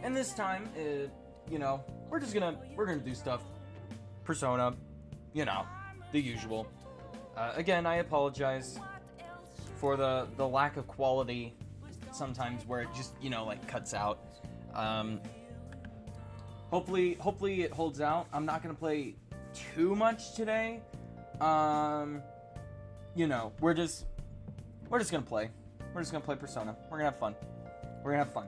And this time, you know, we're gonna do stuff. Persona, you know, the usual. Again, I apologize for the lack of quality sometimes where it just, you know, like cuts out. Hopefully it holds out. I'm not gonna play too much today. You know, we're just gonna play. We're just gonna play Persona. We're gonna have fun. We're gonna have fun.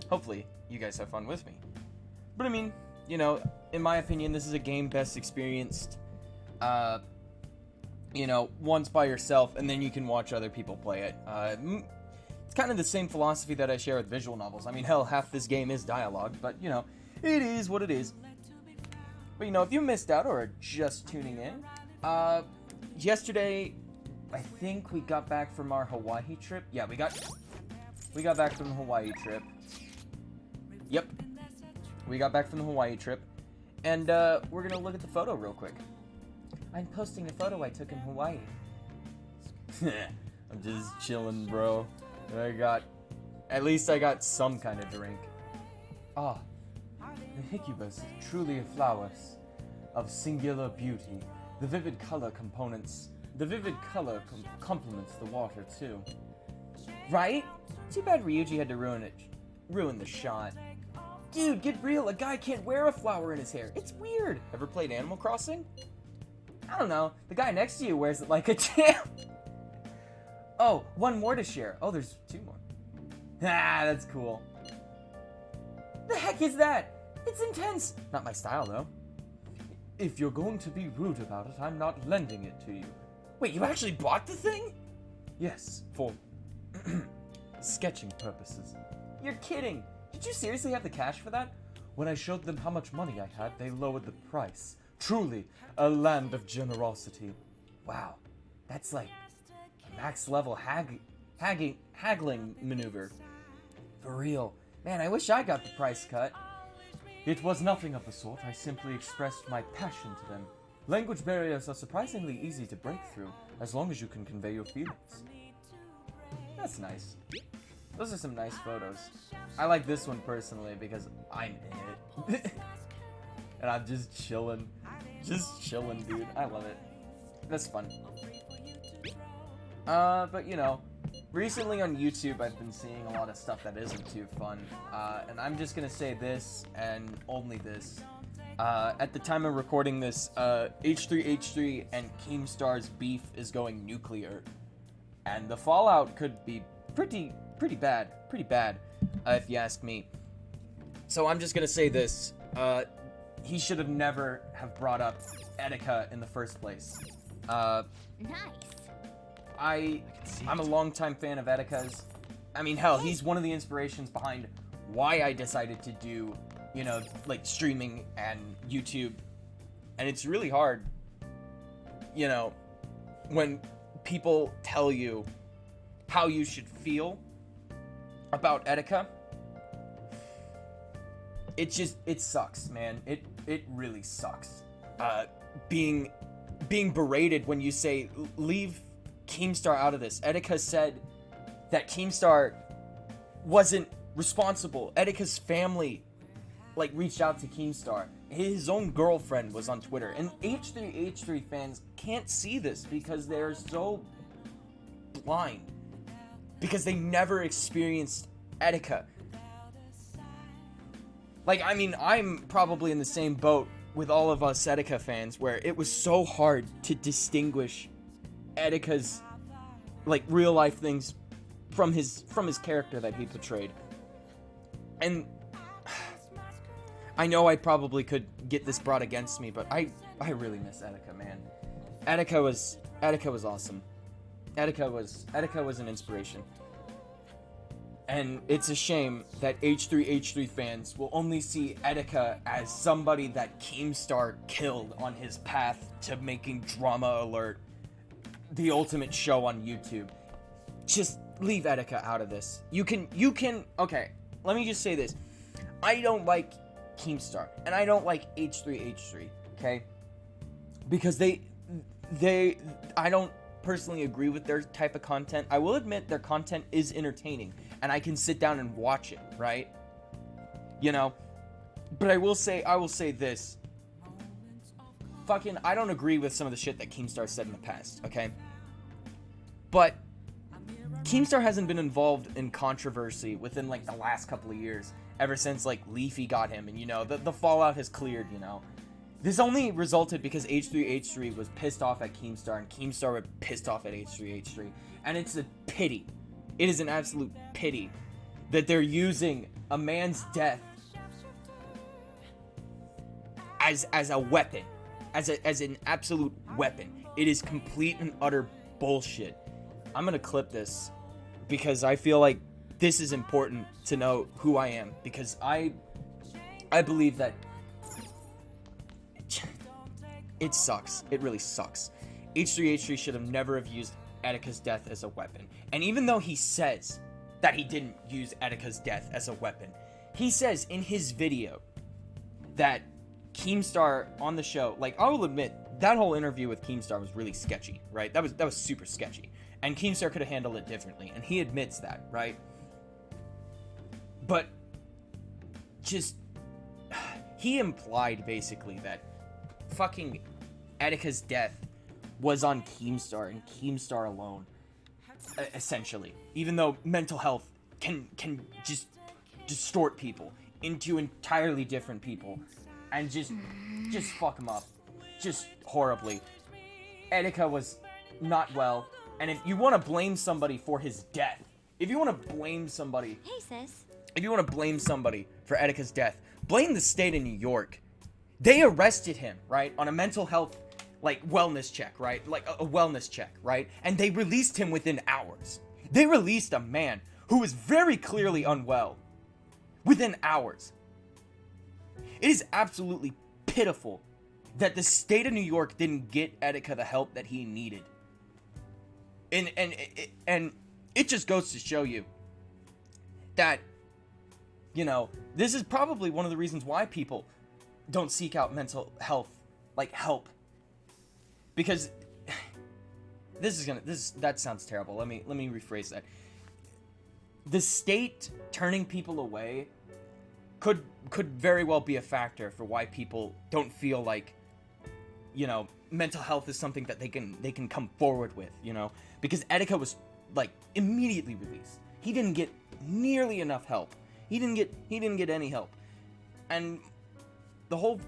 Hopefully, you guys have fun with me. But I mean, you know, in my opinion, this is a game best experienced, you know, once by yourself, and then you can watch other people play it. It's kind of the same philosophy that I share with visual novels. I mean, hell, half this game is dialogue, but, you know, it is what it is. But, you know, if you missed out or are just tuning in, yesterday, I think we got back from our Hawaii trip. Yeah, we got back from the Hawaii trip. Yep. We got back from the Hawaii trip. And, we're gonna look at the photo real quick. I'm posting a photo I took in Hawaii. I'm just chilling, bro. At least I got some kind of drink. Ah, the hikibus, truly flowers of singular beauty. The vivid color complements the water too. Right? Too bad Ryuji had to ruin the shot. Dude, get real. A guy can't wear a flower in his hair. It's weird. Ever played Animal Crossing? I don't know. The guy next to you wears it like a champ. Oh, one more to share. Oh, there's two more. Ah, that's cool. The heck is that? It's intense. Not my style, though. If you're going to be rude about it, I'm not lending it to you. Wait, you actually bought the thing? Yes, for sketching purposes. You're kidding. Did you seriously have the cash for that? When I showed them how much money I had, they lowered the price. Truly, a land of generosity. Wow, that's like a max level haggling maneuver. For real. Man, I wish I got the price cut. It was nothing of the sort. I simply expressed my passion to them. Language barriers are surprisingly easy to break through, as long as you can convey your feelings. That's nice. Those are some nice photos. I like this one personally because I'm in it. And I'm just chilling. Just chilling, dude. I love it. That's fun. But you know, recently on YouTube I've been seeing a lot of stuff that isn't too fun. And I'm just gonna say this and only this. At the time of recording this, H3H3 and Keemstar's beef is going nuclear. And the fallout could be pretty bad, if you ask me. So I'm just gonna say this, he should have never have brought up Etika in the first place. Nice. I'm a longtime fan of Etika's. I mean, hell, he's one of the inspirations behind why I decided to do, you know, like streaming and YouTube. And it's really hard, you know, when people tell you how you should feel about Etika. It sucks, man. It really sucks. Being berated when you say, leave Keemstar out of this. Etika said that Keemstar wasn't responsible. Etika's family, like, reached out to Keemstar. His own girlfriend was on Twitter. And H3H3 fans can't see this because they're so blind. Because they never experienced Etika. Like, I mean, I'm probably in the same boat with all of us Etika fans, where it was so hard to distinguish Etika's, like, real life things from his character that he portrayed. And I know I probably could get this brought against me, but I really miss Etika, man. Etika was awesome. Etika was an inspiration. And it's a shame that H3H3 fans will only see Etika as somebody that Keemstar killed on his path to making Drama Alert the ultimate show on YouTube. Just leave Etika out of this. You can, okay, let me just say this. I don't like Keemstar, and I don't like H3H3, okay? Because I don't personally agree with their type of content. I will admit their content is entertaining, and I can sit down and watch it, right? you know? But I will say this. Fucking, I don't agree with some of the shit that Keemstar said in the past, okay? But Keemstar hasn't been involved in controversy within, like, the last couple of years, ever since, like, Leafy got him, and, you know, the fallout has cleared, you know? This only resulted because H3H3 was pissed off at Keemstar, and Keemstar was pissed off at H3H3, and it's a pity. It is an absolute pity that they're using a man's death as a weapon, as an absolute weapon. It is complete and utter bullshit. I'm gonna clip this because I feel like this is important to know who I am, because I believe that it sucks. It really sucks. H3H3 should have never have used Etika's death as a weapon. And even though he says that he didn't use Etika's death as a weapon, he says in his video that Keemstar on the show, like, I will admit, that whole interview with Keemstar was really sketchy, right? That was super sketchy. And Keemstar could have handled it differently, and he admits that, right? But just, he implied basically that fucking Etika's death was on Keemstar and Keemstar alone, essentially. Even though mental health can just distort people into entirely different people and just fuck them up just horribly. Etika was not well, and if you want to blame somebody for his death, if you want to blame somebody, hey sis, if you want to blame somebody for Etika's death, blame the state of New York. They arrested him, right, on a mental health, like, wellness check, right? Like, a wellness check, right? And they released him within hours. They released a man who was very clearly unwell within hours. It is absolutely pitiful that the state of New York didn't get Etika the help that he needed. And it just goes to show you that, you know, this is probably one of the reasons why people don't seek out mental health, like, help. Because that sounds terrible. Let me rephrase that. The state turning people away could very well be a factor for why people don't feel like, you know, mental health is something that they can come forward with, you know? Because Etika was, like, immediately released. He didn't get nearly enough help. He didn't get any help. And the whole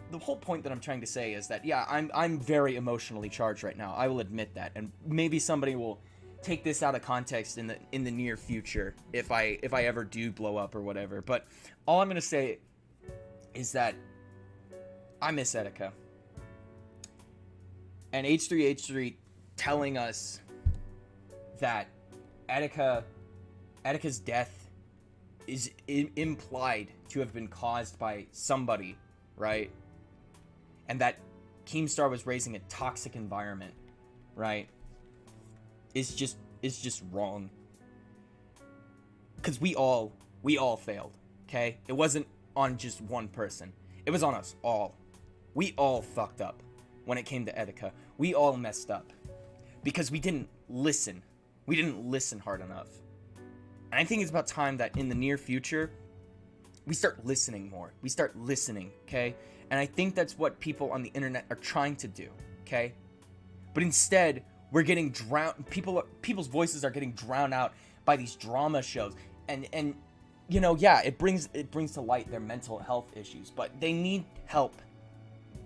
point that I'm trying to say is that, yeah, I'm very emotionally charged right now. I will admit that, and maybe somebody will take this out of context in the near future if I ever do blow up or whatever. But all I'm gonna say is that I miss Etika, and H3H3 telling us that Etika's death is implied to have been caused by somebody, right? And that Keemstar was raising a toxic environment, right? Is just wrong. Because we all failed, okay? It wasn't on just one person. It was on us all. We all fucked up when it came to Etika. We all messed up because we didn't listen. We didn't listen hard enough. And I think it's about time that in the near future, we start listening more. We start listening, okay? And I think that's what people on the internet are trying to do, okay? But instead, we're getting drowned. People's voices are getting drowned out by these drama shows. And you know, yeah, it brings to light their mental health issues, but they need help.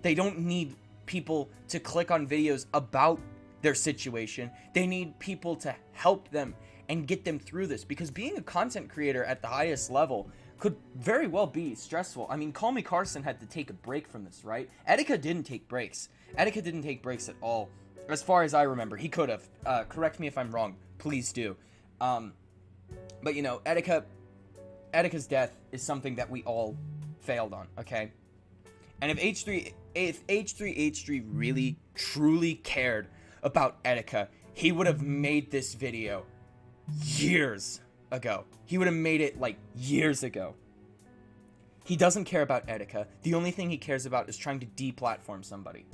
They don't need people to click on videos about their situation. They need people to help them and get them through this, because being a content creator at the highest level could very well be stressful. I mean, Call Me Carson had to take a break from this, right? Etika didn't take breaks. Etika didn't take breaks at all. As far as I remember, he could have. Correct me if I'm wrong. Please do. But, you know, Etika's death is something that we all failed on, okay? And if H3H3 really, truly cared about Etika, he would have made this video years ago. He would have made it, like, years ago. He doesn't care about Etika. The only thing he cares about is trying to deplatform somebody.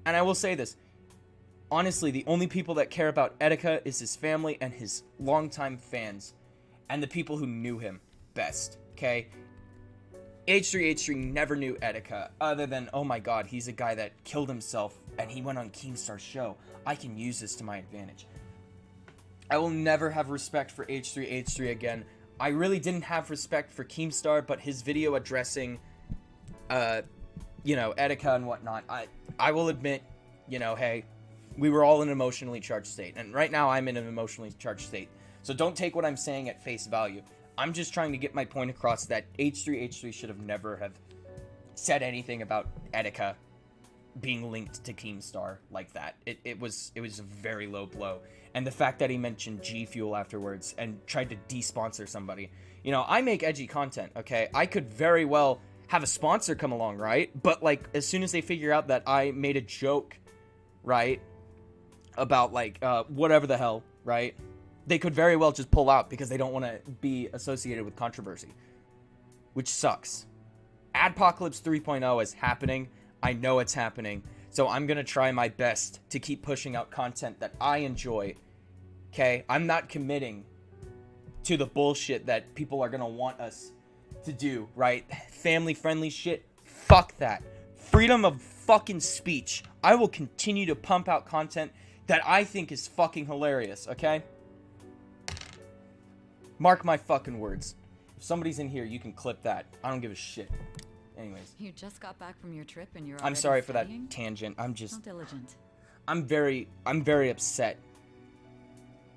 And I will say this. Honestly, the only people that care about Etika is his family and his longtime fans. And the people who knew him best, okay? H3H3 never knew Etika, other than, oh my god, he's a guy that killed himself and he went on Keemstar's show. I can use this to my advantage. I will never have respect for H3H3 again. I really didn't have respect for Keemstar, but his video addressing, you know, Etika and whatnot, I will admit, you know, hey, we were all in an emotionally charged state. And right now I'm in an emotionally charged state. So don't take what I'm saying at face value. I'm just trying to get my point across that H3H3 should have never have said anything about Etika being linked to Keemstar like that. It was a very low blow. And the fact that he mentioned G Fuel afterwards and tried to de-sponsor somebody. You know, I make edgy content, okay? I could very well have a sponsor come along, right? But, like, as soon as they figure out that I made a joke, right, about, like, whatever the hell, right, they could very well just pull out because they don't want to be associated with controversy, which sucks. Adpocalypse 3.0 is happening. I know it's happening. So I'm going to try my best to keep pushing out content that I enjoy. Okay? I'm not committing to the bullshit that people are going to want us to do, right? Family-friendly shit. Fuck that. Freedom of fucking speech. I will continue to pump out content that I think is fucking hilarious, okay? Mark my fucking words. If somebody's in here, you can clip that. I don't give a shit. Anyways. You just got back from your trip and you're I'm sorry for that studying? tangent. I'm just... How diligent. I'm very upset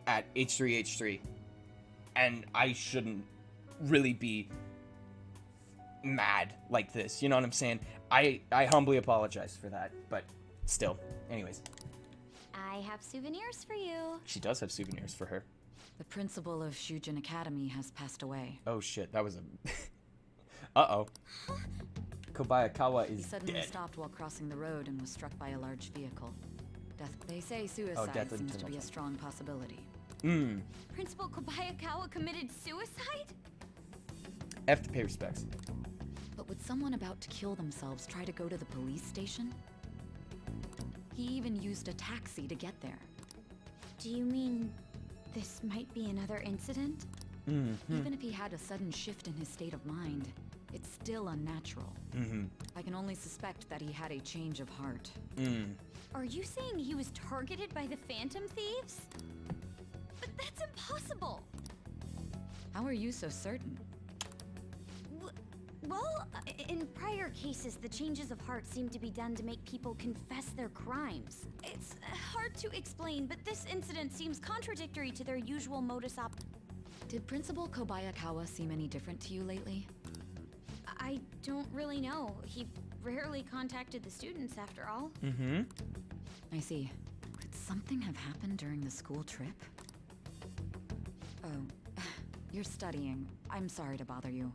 at H3H3. And I shouldn't really be mad like this. You know what I'm saying? I humbly apologize for that. But still. Anyways. I have souvenirs for you. She does have souvenirs for her. The principal of Shujin Academy has passed away. Oh shit, that was a... Uh-oh. Kobayakawa is He suddenly dead. stopped while crossing the road and was struck by a large vehicle. They say Oh, suicide death seems to be a intentional. strong possibility. Principal Kobayakawa committed suicide? Have to pay respects. But would someone about to kill themselves try to go to the police station? He even used a taxi to get there. Do you mean this might be another incident? Even if he had a sudden shift in his state of mind, it's still unnatural. I can only suspect that he had a change of heart. Are you saying he was targeted by the Phantom Thieves? But that's impossible! How are you so certain? Well, in prior cases, the changes of heart seem to be done to make people confess their crimes. It's hard to explain, but this incident seems contradictory to their usual modus op... Did Principal Kobayakawa seem any different to you lately? I don't really know. He rarely contacted the students, after all. I see. Could something have happened during the school trip? Oh, you're studying. I'm sorry to bother you.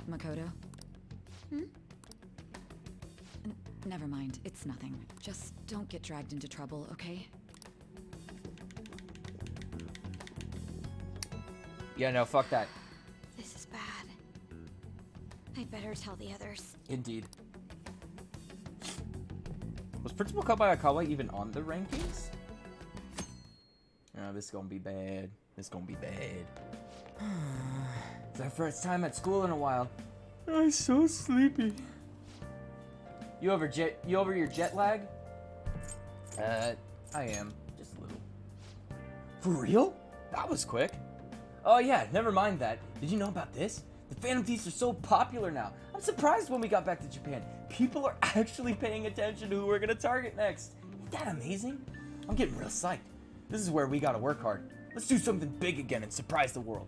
Makoto? Never mind, it's nothing. Just don't get dragged into trouble, okay? Yeah, no, fuck that. This is bad. I better tell the others. Indeed. Was Principal Kobayakawa even on the rankings? Oh, this is gonna be bad. This is gonna be bad. It's our first time at school in a while. I'm so sleepy. You over your jet lag? I am. Just a little. For real? That was quick. Oh yeah, never mind that. Did you know about this? The Phantom Thieves are so popular now. I'm surprised when we got back to Japan. People are actually paying attention to who we're gonna target next. Isn't that amazing? I'm getting real psyched. This is where we gotta work hard. Let's do something big again and surprise the world.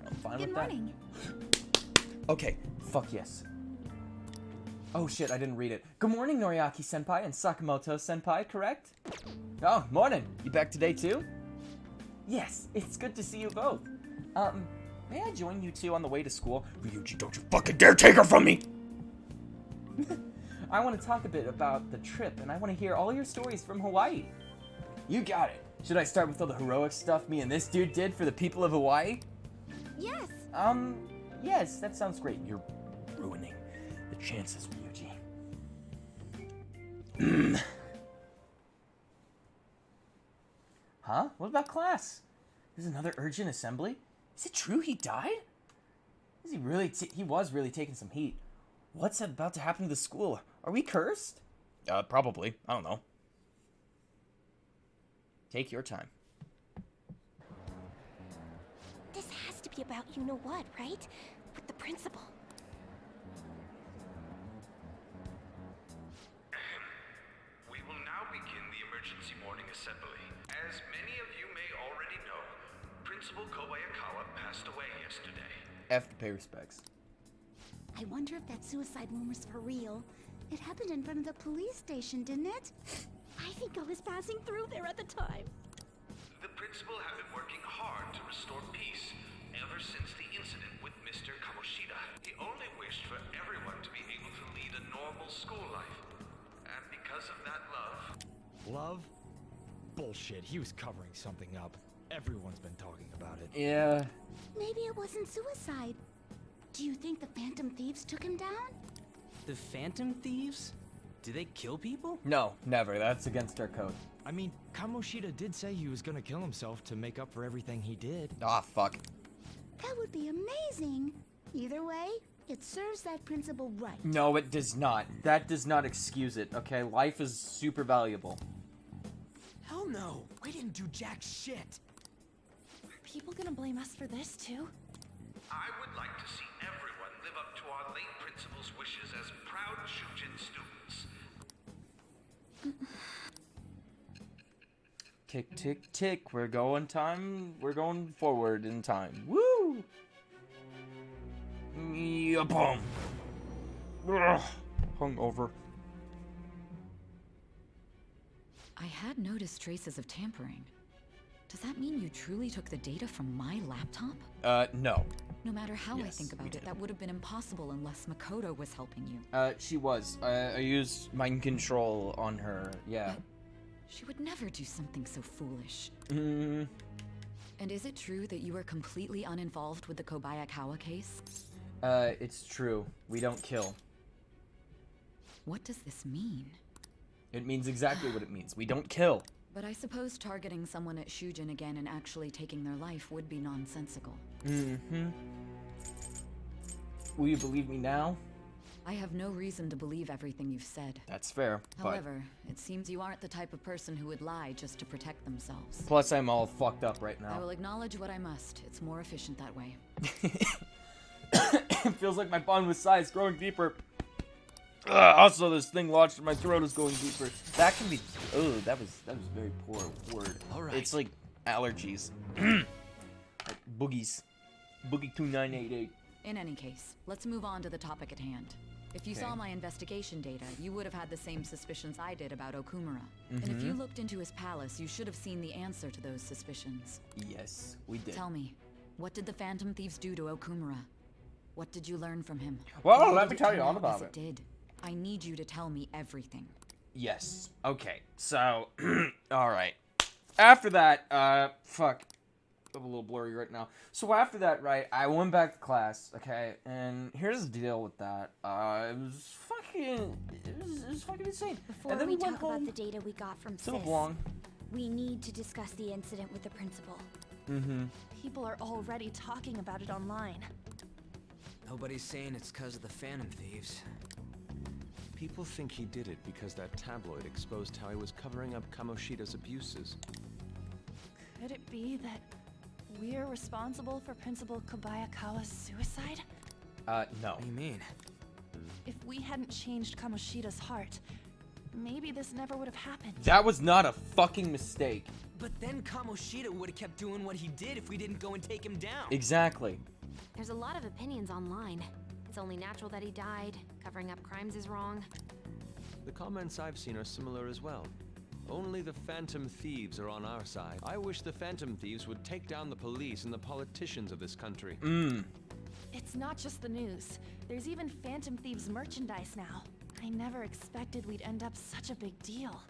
I'm fine with that. Good morning. Okay, fuck yes. Oh shit, I didn't read it. Good morning, Noriaki-senpai and Sakamoto-senpai, correct? Oh, morning. You back today too? Yes, it's good to see you both. May I join you two on the way to school? Ryuji, don't you fucking dare take her from me! I want to talk a bit about the trip, and I want to hear all your stories from Hawaii. You got it. Should I start with all the heroic stuff me and this dude did for the people of Hawaii? Yes. Yes, that sounds great. You're ruining the chances, Ryuji. Huh? What about class? There's another urgent assembly? Is it true he died? Is he really? He was really taking some heat. What's about to happen to the school? Are we cursed? Probably. I don't know. Take your time. This has to be about you-know-what, right? With the principal. We will now begin the emergency morning assembly. As many of you may already know, Principal Kobayakawa passed away yesterday. F to pay respects. I wonder if that suicide rumor's for real. It happened in front of the police station, didn't it? I think I was passing through there at the time. The principal had been working hard to restore peace ever since the incident with Mr. Kamoshida. He only wished for everyone to be able to lead a normal school life. And because of that love... Love? Bullshit, he was covering something up. Everyone's been talking about it. Yeah. Maybe it wasn't suicide. Do you think the Phantom Thieves took him down? The Phantom Thieves? Do they kill people? No, never. That's against our code. I mean, Kamoshida did say he was gonna kill himself to make up for everything he did. Ah, fuck. That would be amazing. Either way, it serves that principal right. No, it does not. That does not excuse it, okay? Life is super valuable. Hell no! We didn't do jack shit! Are people gonna blame us for this, too? I would like to see everyone live up to our late principal's wishes as proud Shujin students. Tick, tick, tick. We're going forward in time. Woo! Boom. Hungover. I had noticed traces of tampering. Does that mean you truly took the data from my laptop? No. No matter how I Yes, think we about it, did. that would have been impossible unless Makoto was helping you. She was. I used mind control on her. Yeah. She would never do something so foolish. Mm. And is it true that you were completely uninvolved with the Kobayakawa case? It's true. We don't kill. What does this mean? It means exactly what it means. We don't kill. But I suppose targeting someone at Shujin again and actually taking their life would be nonsensical. Mm-hmm. Will you believe me now? I have no reason to believe everything you've said. That's fair. However, it seems you aren't the type of person who would lie just to protect themselves. But plus, I'm all fucked up right I now. will acknowledge what I must. It's more efficient that way. It feels like my bond with Sai is growing deeper. Also, this thing lodged in my throat is going deeper. That can be. Oh, that was very poor word. All right. It's like allergies. Like boogies. Boogie 2988. In any case, let's move on to the topic at hand. If you Okay. saw my investigation data, you would have had the same suspicions I did about Okumura. And if you looked into his palace, you should have seen the answer to those suspicions. Yes, we did. Tell me, what did the Phantom Thieves do to Okumura? What did you learn from him? Well, Why let did me it tell turn you all out about as it. did. I need you to tell me everything. Yes. Okay. So, all right. After that, fuck. I'm a little blurry right now. So after that, right, I went back to class, okay, and here's the deal with that. It was fucking insane. Before and then we went talk about home the data we got from to Sis, LeBlanc. we need to discuss the incident with the principal. Mm-hmm. People are already talking about it online. Nobody's saying it's because of the Phantom Thieves. People think he did it because that tabloid exposed how he was covering up Kamoshida's abuses. Could it be that we're responsible for Principal Kobayakawa's suicide? No. What do you mean? If we hadn't changed Kamoshida's heart, maybe this never would have happened. That was not a fucking mistake. But then Kamoshida would have kept doing what he did if we didn't go and take him down. Exactly. There's a lot of opinions online. It's only natural that he died. Covering up crimes is wrong. The comments I've seen are similar as well. Only the Phantom Thieves are on our side. I wish the Phantom Thieves would take down the police and the politicians of this country. It's not just the news. There's even Phantom Thieves merchandise now. I never expected we'd end up such a big deal.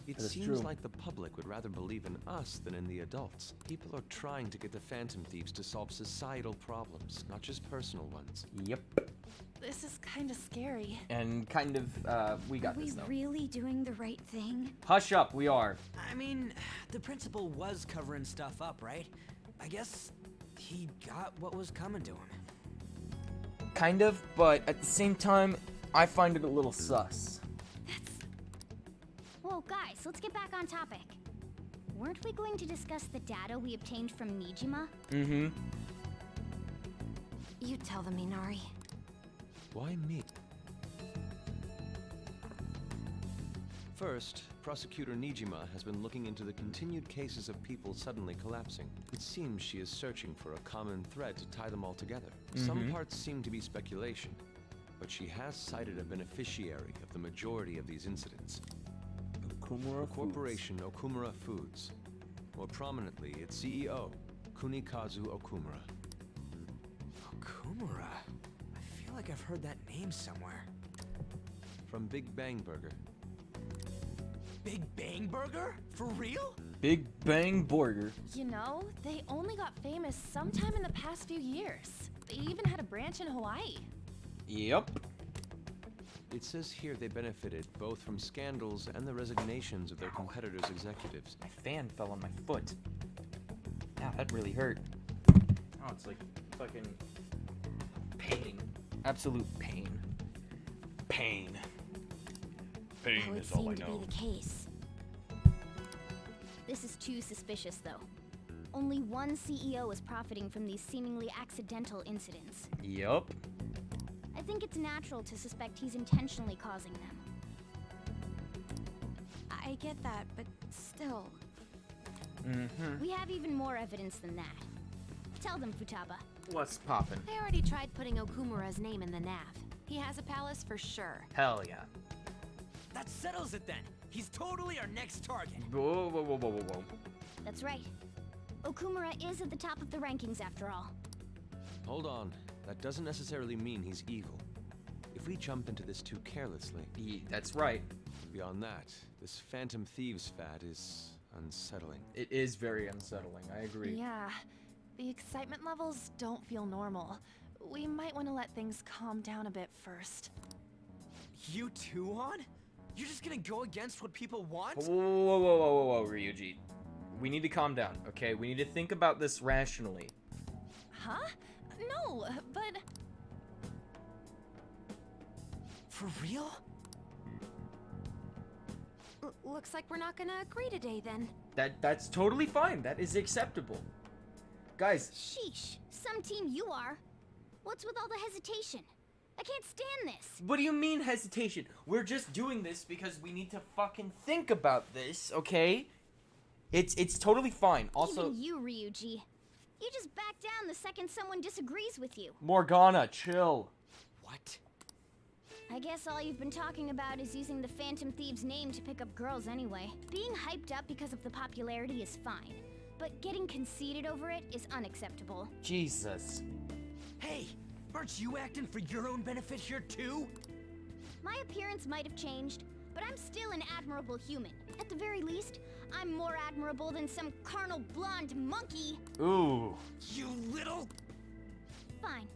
It That is seems true. like the public would rather believe in us than in the adults. People are trying to get the Phantom Thieves to solve societal problems, not just personal ones. Yep. This is kind of scary. And kind of, we Are got we this though. really doing the right thing? Hush up, we are. I mean, the principal was covering stuff up, right? I guess he got what was coming to him. Kind of, but at the same time, I find it a little sus. Whoa, guys, let's get back on topic. Weren't we going to discuss the data we obtained from Nijima? Mm-hmm. You tell them, Minari. Why me? First, Prosecutor Nijima has been looking into the continued cases of people suddenly collapsing. It seems she is searching for a common thread to tie them all together. Some parts seem to be speculation, but she has cited a beneficiary of the majority of these incidents. Okumura Corporation Okumura Foods. More prominently, its CEO, Kunikazu Okumura. Okumura? I feel like I've heard that name somewhere. From Big Bang Burger. Big Bang Burger? For real? Big Bang Burger. You know, they only got famous sometime in the past few years. They even had a branch in Hawaii. Yep. It says here they benefited both from scandals and the resignations of their competitors' executives. My fan fell on my foot. Ow, that really hurt. Oh, it's like fucking pain. Absolute pain. Pain. Pain That would is all I seem to know. be the case. This is too suspicious, though. Only one CEO is profiting from these seemingly accidental incidents. Yup. I think it's natural to suspect he's intentionally causing them. I get that, but still. We have even more evidence than that. Tell them, Futaba. What's poppin'? I already tried putting Okumura's name in the nav. He has a palace for sure. Hell yeah. That settles it then. He's totally our next target. Whoa, whoa, whoa, whoa, whoa, whoa. That's right. Okumura is at the top of the rankings after all. Hold on. That doesn't necessarily mean he's evil. If we jump into this too carelessly. That's right. Beyond that, this Phantom Thieves fad is unsettling. It is very unsettling, I agree. Yeah, the excitement levels don't feel normal. We might want to let things calm down a bit first. You too, On? You're just gonna go against what people want? Whoa, whoa, whoa, whoa, whoa, whoa, Ryuji. We need to calm down, okay? We need to think about this rationally. Huh? No, but... For real? Looks like we're not gonna agree today then. That's totally fine. That is acceptable. Guys, Sheesh, some team you are. What's with all the hesitation? I can't stand this. what do you mean hesitation? We're just doing this because we need to fucking think about this, okay? It's totally fine. Also, Even you, Ryuji. You just back down the second someone disagrees with you. Morgana, chill. What? I guess all you've been talking about is using the Phantom Thieves' name to pick up girls anyway. Being hyped up because of the popularity is fine, but getting conceited over it is unacceptable. Jesus. Hey, aren't you acting for your own benefit here too? My appearance might have changed, but I'm still an admirable human. At the very least, I'm more admirable than some carnal blonde monkey. Ooh. You little... Fine.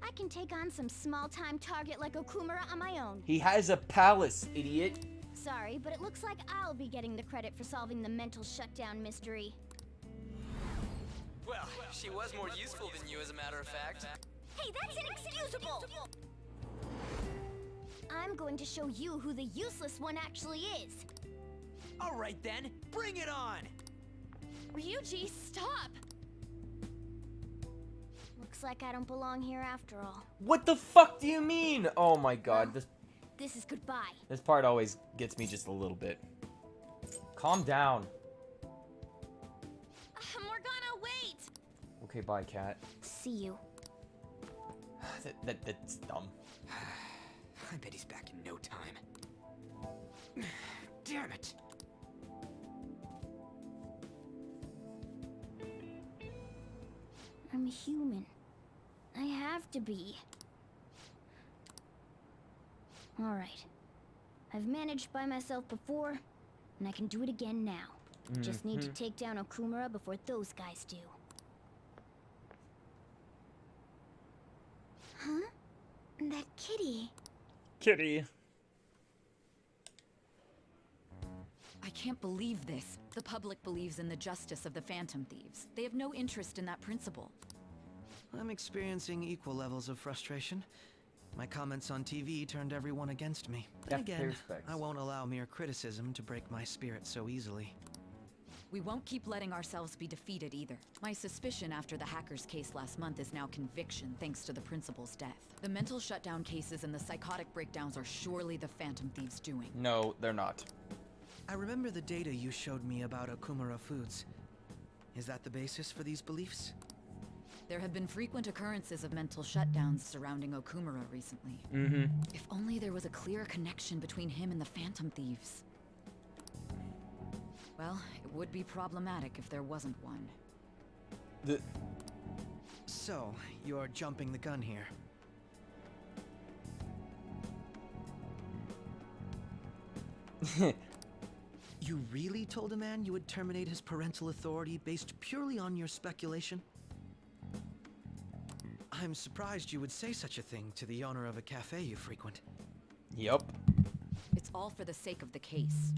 I can take on some small-time target like Okumura on my own. He has a palace, idiot. Sorry, but it looks like I'll be getting the credit for solving the mental shutdown mystery. Well, she was more useful than you as a matter of fact. Hey, that's inexcusable! I'm going to show you who the useless one actually is. Alright then, bring it on! Ryuji, stop! Looks like I don't belong here after all. What the fuck do you mean? Oh my god, This is goodbye. this part always gets me just a little bit. Calm down. Morgana, wait! Okay, bye, cat. See you. That's dumb. I bet he's back in no time. Damn it! I'm a human. I have to be. Alright. I've managed by myself before, and I can do it again now. Just need to take down Okumura before those guys do. Huh? That kitty. Kitty. I can't believe this. The public believes in the justice of the Phantom Thieves. They have no interest in that principle. I'm experiencing equal levels of frustration. My comments on TV turned everyone against me. Then again, I won't allow mere criticism to break my spirit so easily. We won't keep letting ourselves be defeated either. My suspicion after the hacker's case last month is now conviction thanks to the principal's death. The mental shutdown cases and the psychotic breakdowns are surely the Phantom Thieves' doing. No, they're not. I remember the data you showed me about Okumura foods. Is that the basis for these beliefs? There have been frequent occurrences of mental shutdowns surrounding Okumura recently. If only there was a clear connection between him and the Phantom Thieves. Well, it would be problematic if there wasn't one. So, you're jumping the gun here. You really told a man you would terminate his parental authority based purely on your speculation? I'm surprised you would say such a thing to the owner of a cafe you frequent. Yup. It's all for the sake of the case.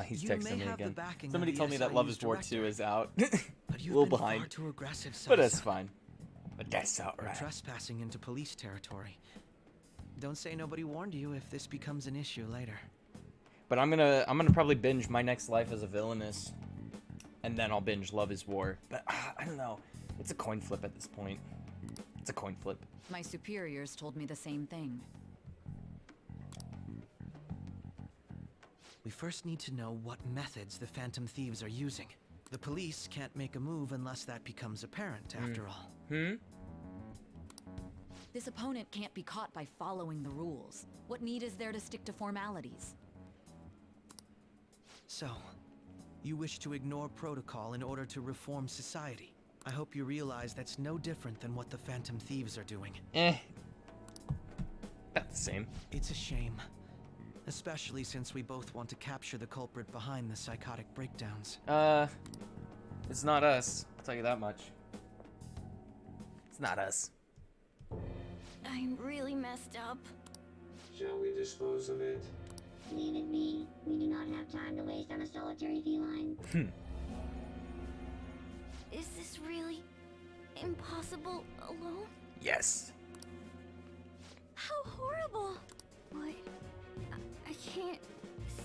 He's You texting may me have the again. backing Somebody of the told me that Love is SIU's War director, 2 is out. but A you've little been behind. far too aggressive, But that's Saisa. fine. But that's alright. Trespassing into police territory. Don't say nobody warned you if this becomes an issue later. But I'm gonna probably binge My Next Life as a Villainous. And then I'll binge Love is War. But I don't know. It's a coin flip at this point. It's a coin flip. My superiors told me the same thing. We first need to know what methods the Phantom Thieves are using. The police can't make a move unless that becomes apparent, after all. This opponent can't be caught by following the rules. What need is there to stick to formalities? So, you wish to ignore protocol in order to reform society. I hope you realize that's no different than what the Phantom Thieves are doing. About the same. It's a shame. Especially since we both want to capture the culprit behind the psychotic breakdowns. It's not us. I'll tell you that much. It's not us. I'm really messed up. Shall we dispose of it? Leave it be. We do not have time to waste on a solitary feline. Is this really impossible alone? Yes. How horrible! What? I can't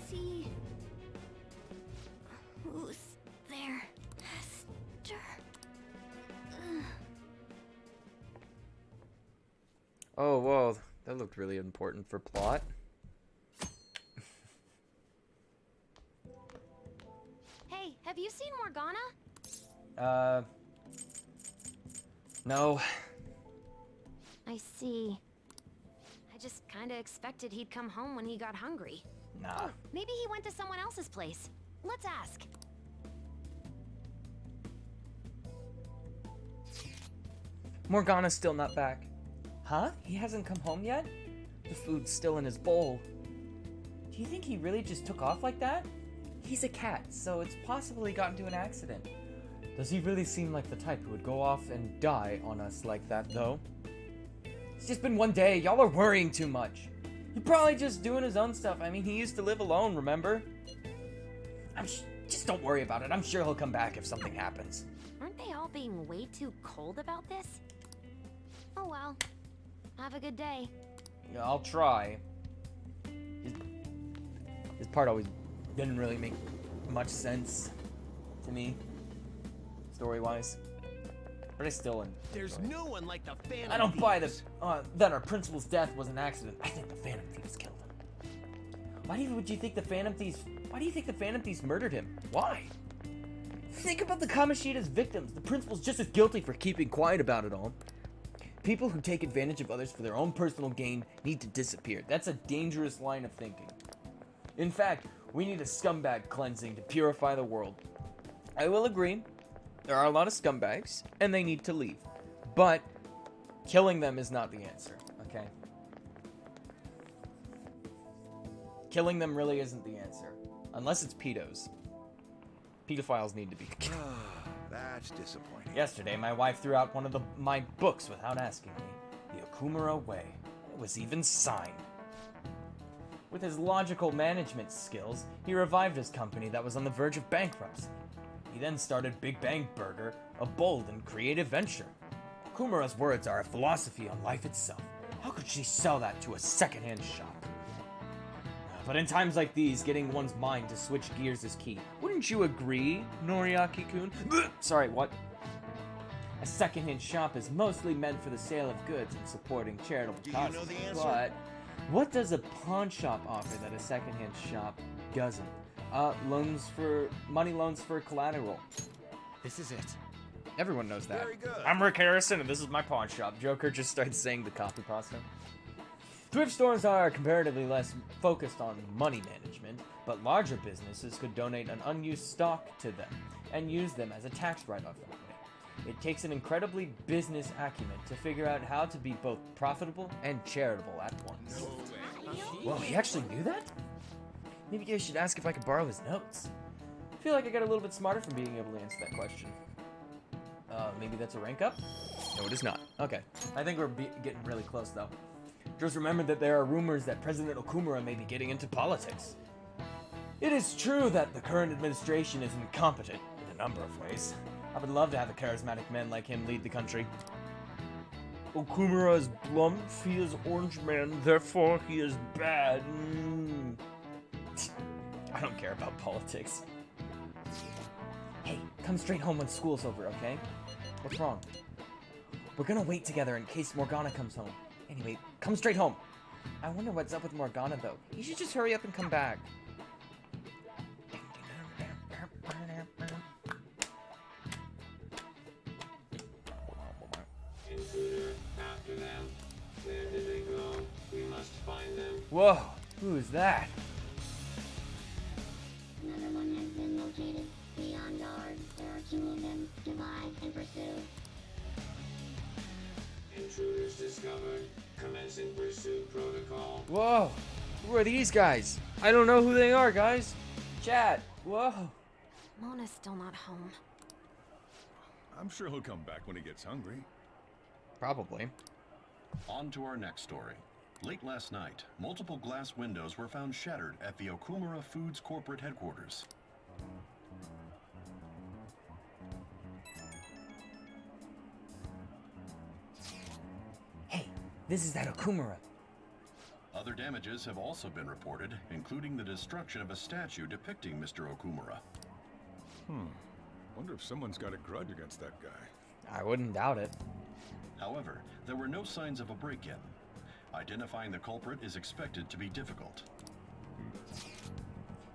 see. Who's there? Hester. Ugh. Oh, whoa. That looked really important for plot. Hey, have you seen Morgana? No. I see. I just kinda expected he'd come home when he got hungry. Nah. Oh, maybe he went to someone else's place. Let's ask. Morgana's still not back. Huh? He hasn't come home yet? The food's still in his bowl. Do you think he really just took off like that? He's a cat, so it's possible he got into an accident. Does he really seem like the type who would go off and die on us like that, though? It's just been one day. Y'all are worrying too much. He's probably just doing his own stuff. I mean, he used to live alone, remember? Just don't worry about it. I'm sure he'll come back if something happens. Aren't they all being way too cold about this? Oh well. Have a good day. Yeah, I'll try. This part always didn't really make much sense to me, story-wise. But I still enjoy. There's no one like the Phantom I don't buy Thieves. this. That our principal's death was an accident. I think the Phantom Thieves killed him. Why do you think the Phantom Thieves murdered him? Why? Think about the Kamoshida's victims. The principal's just as guilty for keeping quiet about it all. People who take advantage of others for their own personal gain need to disappear. That's a dangerous line of thinking. In fact, we need a scumbag cleansing to purify the world. I will agree. There are a lot of scumbags, and they need to leave. But killing them is not the answer, okay? Killing them really isn't the answer. Unless it's pedos. Pedophiles need to be killed. That's disappointing. Yesterday, my wife threw out one of my books without asking me. The Okumura Way. It was even signed. With his logical management skills, he revived his company that was on the verge of bankruptcy. He then started Big Bang Burger, a bold and creative venture. Okumura's words are a philosophy on life itself. How could she sell that to a secondhand shop? But in times like these, getting one's mind to switch gears is key. Wouldn't you agree, Noriaki-kun? Sorry, what? A secondhand shop is mostly meant for the sale of goods and supporting charitable causes. Do you know the answer? But what does a pawn shop offer that a secondhand shop doesn't? Money loans for collateral. This is it. Everyone knows that. Very good. I'm Rick Harrison, and this is my pawn shop. Joker just started saying the copy pasta. Thrift stores are comparatively less focused on money management, but larger businesses could donate an unused stock to them and use them as a tax write-off that way. It takes an incredibly business acumen to figure out how to be both profitable and charitable at once. Whoa, he actually knew that? Maybe I should ask if I could borrow his notes. I feel like I got a little bit smarter from being able to answer that question. Maybe that's a rank up? No, it is not. Okay. I think we're getting really close, though. Just remember that there are rumors that President Okumura may be getting into politics. It is true that the current administration is incompetent in a number of ways. I would love to have a charismatic man like him lead the country. Okumura is blunt, he is Orange Man, therefore he is bad. I don't care about politics. Hey, come straight home when school's over, okay? What's wrong? We're gonna wait together in case Morgana comes home. Anyway, come straight home. I wonder what's up with Morgana, though. You should just hurry up and come back. Intruder, after them. Where did they go? We must find them. Whoa, who is that? Another one has been located. Be on guard. There are 2 of them. Divide and pursue. Intruders discovered. Commencing pursuit protocol. Whoa, who are these guys? I don't know who they are, guys. Chat, whoa. Mona's still not home. I'm sure he'll come back when he gets hungry. Probably. On to our next story. Late last night, multiple glass windows were found shattered at the Okumura Foods corporate headquarters. Hey, this is that Okumura. Other damages have also been reported, including the destruction of a statue depicting Mr. Okumura. Wonder if someone's got a grudge against that guy. I wouldn't doubt it. However, there were no signs of a break-in. Identifying the culprit is expected to be difficult.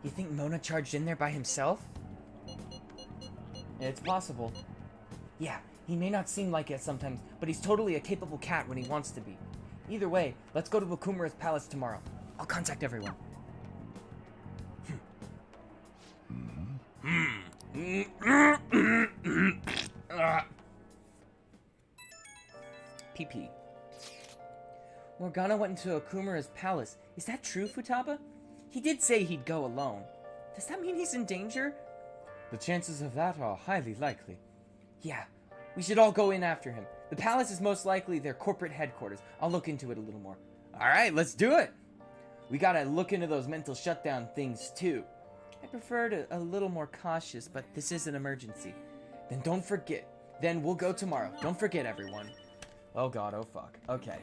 You think Mona charged in there by himself? It's possible. Yeah, he may not seem like it sometimes, but he's totally a capable cat when he wants to be. Either way, let's go to Okumura's palace tomorrow. I'll contact everyone. PP. Morgana went into Okumura's palace. Is that true, Futaba? He did say he'd go alone. Does that mean he's in danger? The chances of that are highly likely. Yeah, we should all go in after him. The palace is most likely their corporate headquarters. I'll look into it a little more. Alright, let's do it! We gotta look into those mental shutdown things too. I prefer to a little more cautious, but this is an emergency. Then don't forget. Then we'll go tomorrow. Don't forget, everyone. Oh god, oh fuck. Okay.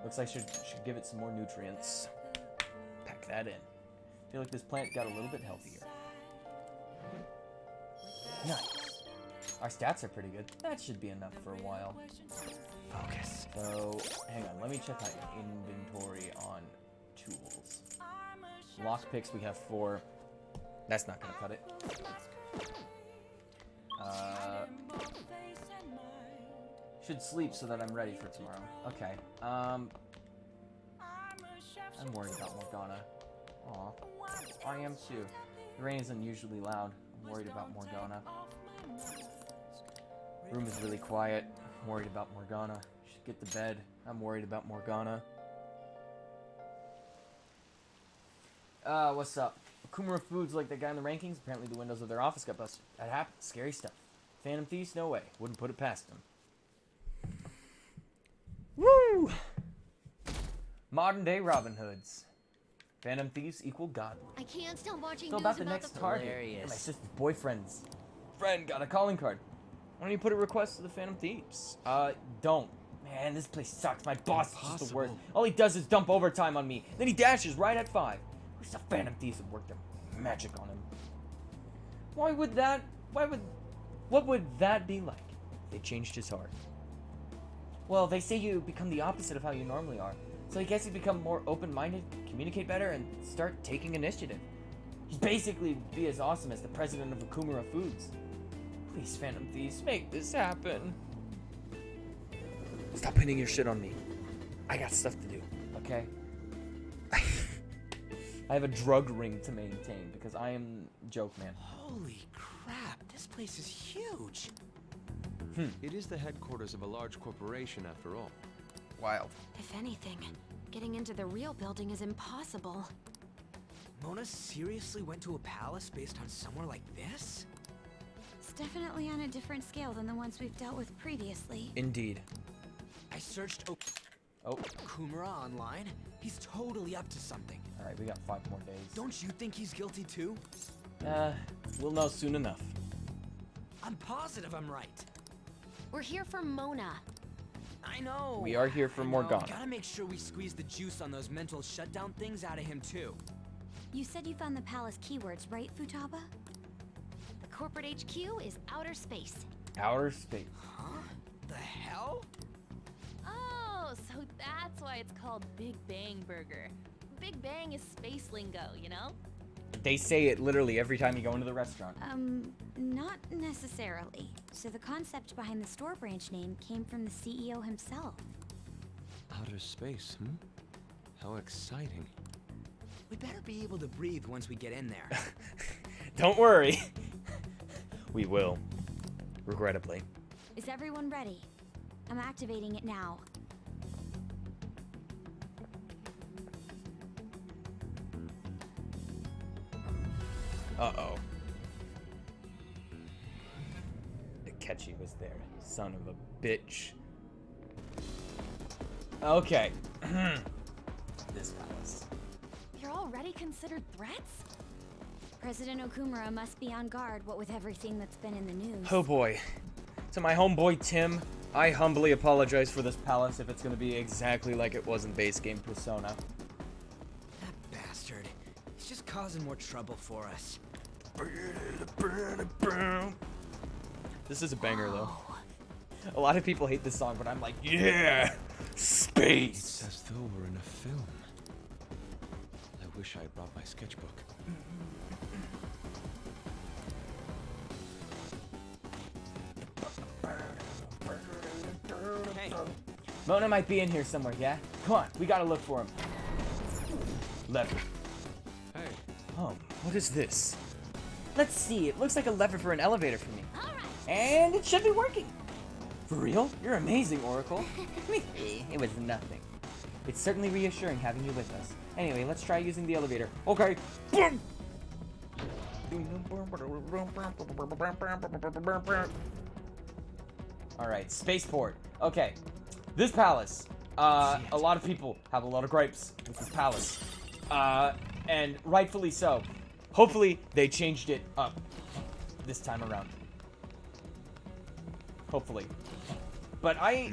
Looks like I should give it some more nutrients. Pack that in. I feel like this plant got a little bit healthier. Nice. Our stats are pretty good. That should be enough for a while. Focus. So, hang on. Let me check my inventory on tools. Lockpicks, we have 4. That's not gonna cut it. Should sleep so that I'm ready for tomorrow. Okay. I'm worried about Morgana. Aw. I am too. The rain is unusually loud. I'm worried about Morgana. Room is really quiet. I'm worried about Morgana. Should get to bed. I'm worried about Morgana. What's up? Okumura Foods like that guy in the rankings? Apparently the windows of their office got busted. That happened. Scary stuff. Phantom Thieves? No way. Wouldn't put it past them. Woo! Modern day Robin Hoods. Phantom Thieves equal godly. I can't stop watching Still news about the next target. Hilarious. And my sister's boyfriend's friend got a calling card. Why don't you put a request to the Phantom Thieves? Don't. Man, this place sucks. My boss is just the worst. All he does is dump overtime on me. Then he dashes right at 5. Wish the Phantom Thieves would work their magic on him. What would that be like if they changed his heart? Well, they say you become the opposite of how you normally are. So I guess you become more open-minded, communicate better, and start taking initiative. He'd basically be as awesome as the president of Okumura Foods. Please, Phantom Thieves, make this happen. Stop pinning your shit on me. I got stuff to do, okay? I have a drug ring to maintain because I am joke man. Holy crap, this place is huge. It is the headquarters of a large corporation after all. Wild. If anything, getting into the real building is impossible. Mona seriously went to a palace based on somewhere like this? It's definitely on a different scale than the ones we've dealt with previously. Indeed. I searched Okumura online. He's totally up to something. Alright, we got 5 more days. Don't you think he's guilty too? We'll know soon enough. I'm positive I'm right. We're here for Mona. I know. We are here for Morgana. Gotta make sure we squeeze the juice on those mental shutdown things out of him too. You said you found the palace keywords, right, Futaba? The corporate HQ is outer space. Outer space. Huh? The hell? Oh, so that's why it's called Big Bang Burger. Big Bang is space lingo, you know? They say it literally every time you go into the restaurant. Not necessarily. So the concept behind the store branch name came from the CEO himself. Outer space, How exciting. We better be able to breathe once we get in there. Don't worry. We will. Regrettably. Is everyone ready? I'm activating it now. Uh-oh. Akechi was there, son of a bitch. Okay. This palace. You're already considered threats? President Okumura must be on guard, what with everything that's been in the news. Oh boy. To my homeboy Tim, I humbly apologize for this palace if it's gonna be exactly like it was in base game Persona. That bastard. He's just causing more trouble for us. This is a banger though. A lot of people hate this song, but I'm like, yeah! Space! It's as though we're in a film. I wish I had brought my sketchbook. Hey. Mona might be in here somewhere, yeah? Come on, we gotta look for him. Lever. Hey. What is this? Let's see, it looks like a lever for an elevator for me. And it should be working. For real? You're amazing, Oracle. It was nothing. It's certainly reassuring having you with us. Anyway, let's try using the elevator. Okay. Alright, spaceport. Okay. This palace. A lot of people have a lot of gripes with this palace. And rightfully so. Hopefully, they changed it up this time around. Hopefully. But I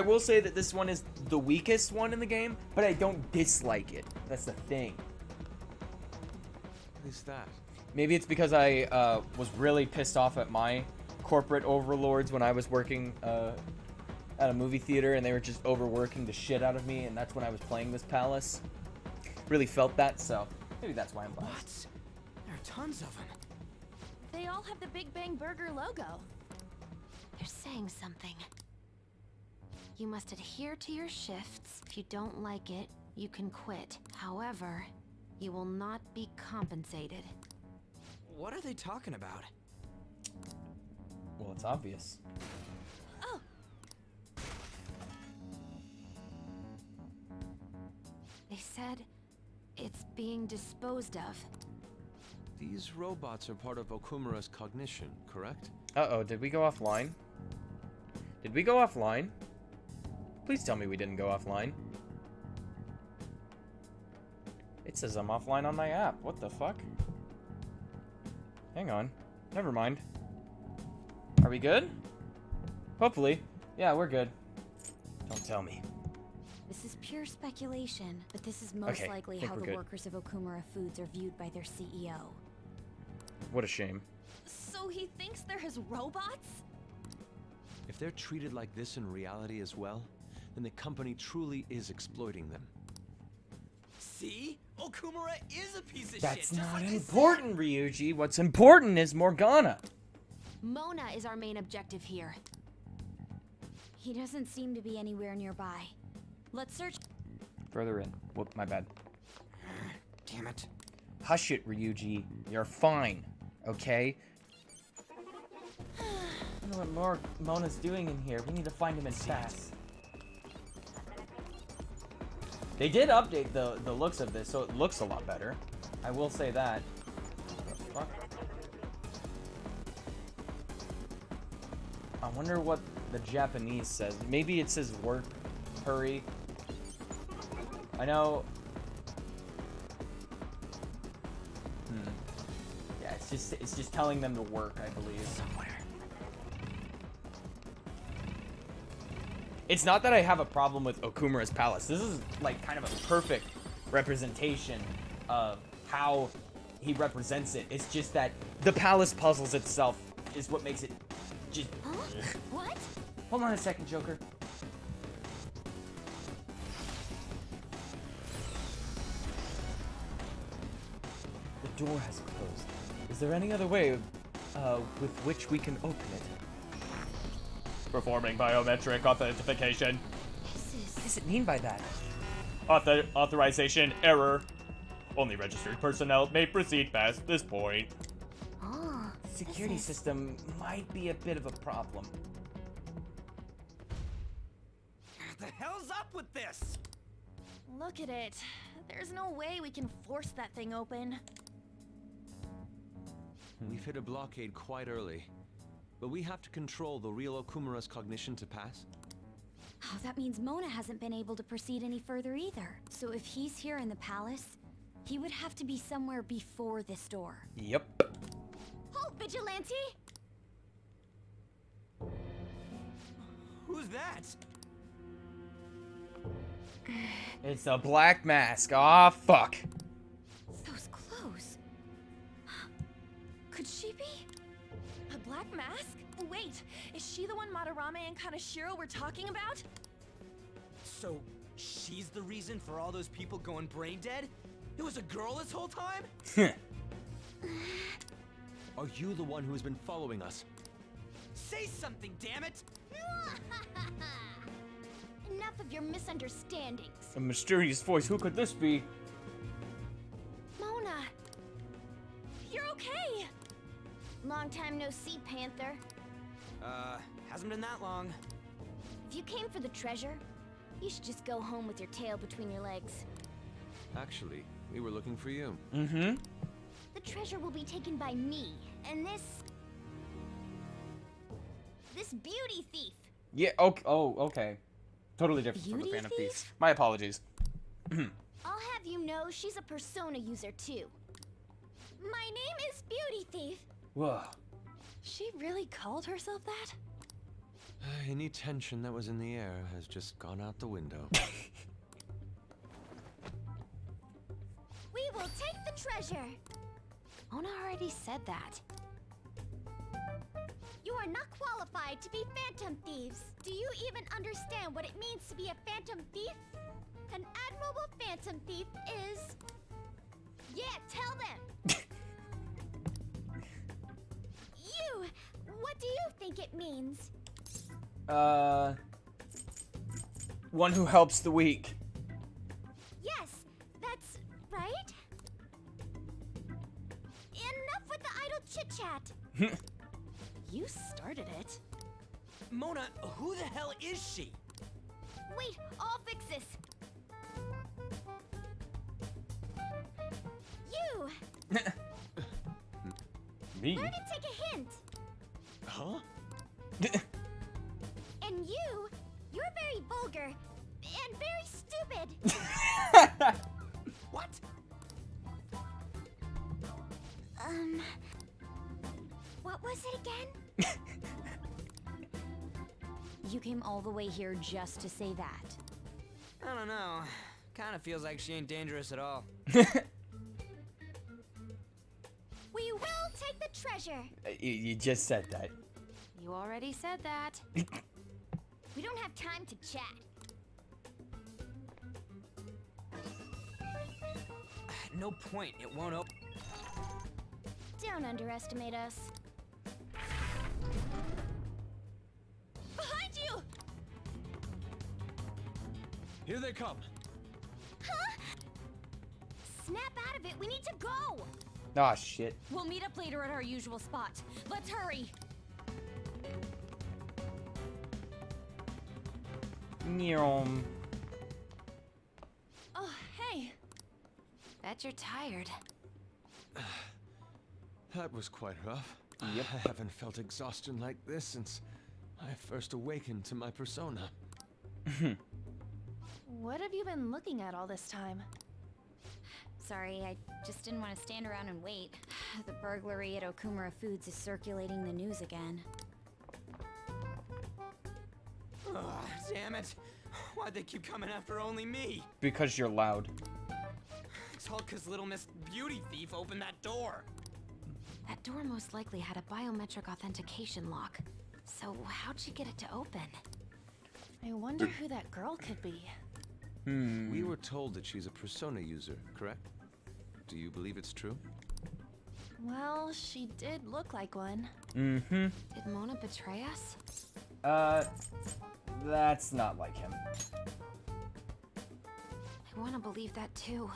will say that this one is the weakest one in the game, but I don't dislike it. That's the thing. What is that? Maybe it's because I was really pissed off at my corporate overlords when I was working at a movie theater, and they were just overworking the shit out of me, and that's when I was playing this palace. Really felt that, so maybe that's why I'm biased. There are tons of them. They all have the Big Bang Burger logo. They're saying something. You must adhere to your shifts. If you don't like it, you can quit. However, you will not be compensated. What are they talking about? Well, it's obvious. Oh. They said it's being disposed of. These robots are part of Okumura's cognition, correct? Uh-oh, did we go offline? Did we go offline? Please tell me we didn't go offline. It says I'm offline on my app. What the fuck? Hang on. Never mind. Are we good? Hopefully. Yeah, we're good. Don't tell me. This is pure speculation, but this is most Okay, likely think how we're the good. workers of Okumura Foods are viewed by their CEO. What a shame. So he thinks they're his robots? If they're treated like this in reality as well, then the company truly is exploiting them. See? Okumura is a piece of That's shit. not important, Ryuji. What's important is Morgana. Mona is our main objective here. He doesn't seem to be anywhere nearby. Let's search. Further in. Whoop, my bad. Damn it. Hush it, Ryuji. You're fine. Okay? I don't know what Mona's doing in here. We need to find him and fast. They did update the looks of this, so it looks a lot better. I will say that. What the fuck? I wonder what the Japanese says. Maybe it says work, hurry. I know. Yeah, it's just telling them to work, I believe. Somewhere. It's not that I have a problem with Okumura's palace. This is like kind of a perfect representation of how he represents it. It's just that the palace puzzles itself is what makes it just... Huh? What? Hold on a second, Joker. The door has closed. Is there any other way with which we can open it? Performing biometric authentication. What does it mean by that? Authorization error. Only registered personnel may proceed past this point. Oh, Security system might be a bit of a problem. What the hell's up with this? Look at it. There's no way we can force that thing open. We've hit a blockade quite early, but we have to control the real Okumura's cognition to pass. Oh, that means Mona hasn't been able to proceed any further either. So if he's here in the palace, he would have to be somewhere before this door. Yep. Halt, Vigilante! Who's that? It's a black mask. Aw, fuck. Those clothes. Could she be? A black mask? Wait, is she the one Madarame and Kaneshiro were talking about? So, she's the reason for all those people going brain dead? It was a girl this whole time? Are you the one who has been following us? Say something, damn it! Enough of your misunderstandings. A mysterious voice. Who could this be? Mona! You're okay! Long time no see, Panther. Hasn't been that long. If you came for the treasure, you should just go home with your tail between your legs. Actually, we were looking for you. Mm-hmm. The treasure will be taken by me, and this beauty thief. Yeah, okay. Oh, okay. Totally different from the Beauty Phantom thief? Thieves. My apologies. I'll have you know she's a Persona user too. My name is Beauty Thief. Whoa. She really called herself that? Any tension that was in the air has just gone out the window. We will take the treasure. Mona already said that. You are not qualified to be phantom thieves. Do you even understand what it means to be a phantom thief? An admirable phantom thief is... Yeah, tell them! You! What do you think it means? One who helps the weak. Yes, that's right. Enough with the idle chit-chat. You started it. Mona, who the hell is she? Wait, I'll fix this. You! Me? Learn to take a hint. Huh? And you're very vulgar and very stupid. What? What was it again? you came all the way here just to say that? I don't know. Kinda feels like she ain't dangerous at all. We will take the treasure. You just said that. You already said that. We don't have time to chat. No point, it won't open. Don't underestimate us. Behind you! Here they come. Huh? Snap out of it, we need to go! Ah, shit. We'll meet up later at our usual spot. Let's hurry! Nyom. Oh, hey. Bet you're tired. That was quite rough. Yep. I haven't felt exhaustion like this since I first awakened to my persona. What have you been looking at all this time? Sorry, I just didn't want to stand around and wait. The burglary at Okumura Foods is circulating the news again. Ugh, damn it. Why'd they keep coming after only me? Because you're loud. It's all because little Miss Beauty Thief opened that door. That door most likely had a biometric authentication lock. So how'd she get it to open? I wonder who that girl could be. We were told that she's a persona user, correct? Do you believe it's true? Well, she did look like one. Mm-hmm. Did Mona betray us? That's not like him. I want to believe that too.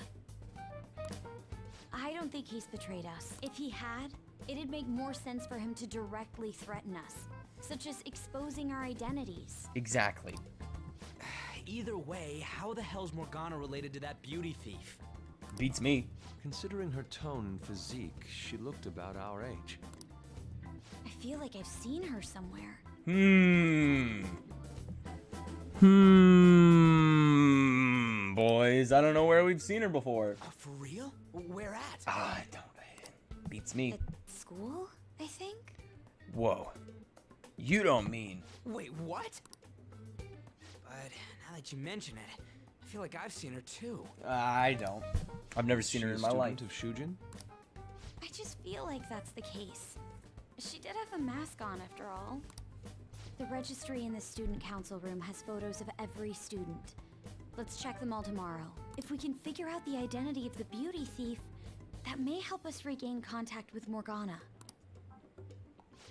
I don't think he's betrayed us. If he had, it'd make more sense for him to directly threaten us, such as exposing our identities. Exactly. Either way, how the hell's Morgana related to that beauty thief? Beats me. Considering her tone and physique, she looked about our age. I feel like I've seen her somewhere. Boys, I don't know where we've seen her before. For real? Where at? Don't. Beats me. At school, I think? Whoa. You don't mean. Wait, what? But now that you mention it, I feel like I've seen her too. I don't. I've never seen her in my life. Of Shujin? I just feel like that's the case. She did have a mask on after all. The registry in the student council room has photos of every student. Let's check them all tomorrow. If we can figure out the identity of the beauty thief, that may help us regain contact with Morgana.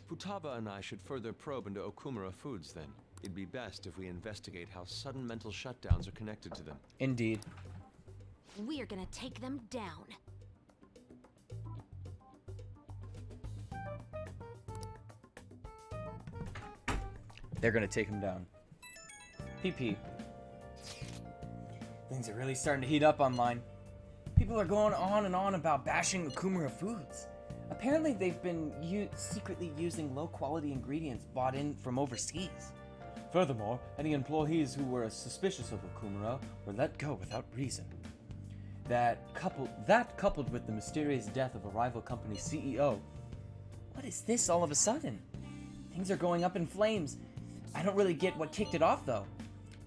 Futaba and I should further probe into Okumura Foods then. It'd be best if we investigate how sudden mental shutdowns are connected to them. Indeed. We are gonna take them down. They're gonna take him down. PP. Things are really starting to heat up online. People are going on and on about bashing Okumura Foods. Apparently they've been secretly using low-quality ingredients bought in from overseas. Furthermore, any employees who were suspicious of Okumura were let go without reason. That coupled with the mysterious death of a rival company's CEO. What is this all of a sudden? Things are going up in flames. I don't really get what kicked it off, though.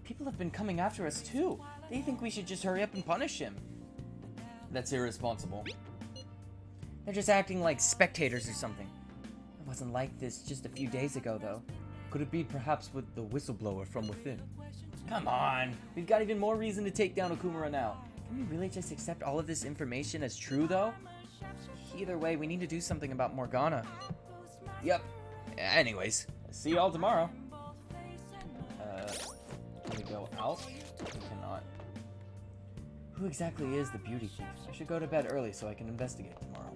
People have been coming after us, too. They think we should just hurry up and punish him. That's irresponsible. They're just acting like spectators or something. It wasn't like this just a few days ago, though. Could it be perhaps with the whistleblower from within? Come on! We've got even more reason to take down Okumura now. Can we really just accept all of this information as true, though? Either way, we need to do something about Morgana. Yep. Anyways, see y'all tomorrow. Can we go out? We cannot. Who exactly is the beauty thief? I should go to bed early so I can investigate tomorrow.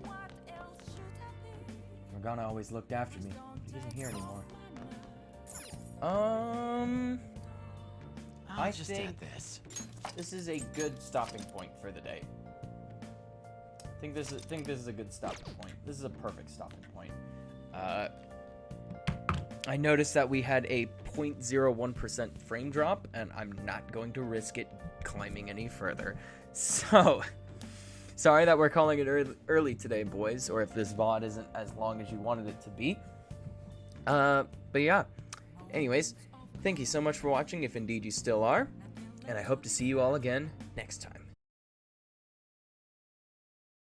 Morgana always looked after me. She isn't here anymore. I just think this is a good stopping point for the day. I think this is a good stopping point. This is a perfect stopping point. I noticed that we had a 0.01% frame drop, and I'm not going to risk it climbing any further. So, sorry that we're calling it early today, boys, or if this VOD isn't as long as you wanted it to be. But yeah. Anyways, Thank you so much for watching, if indeed you still are, and I hope to see you all again next time.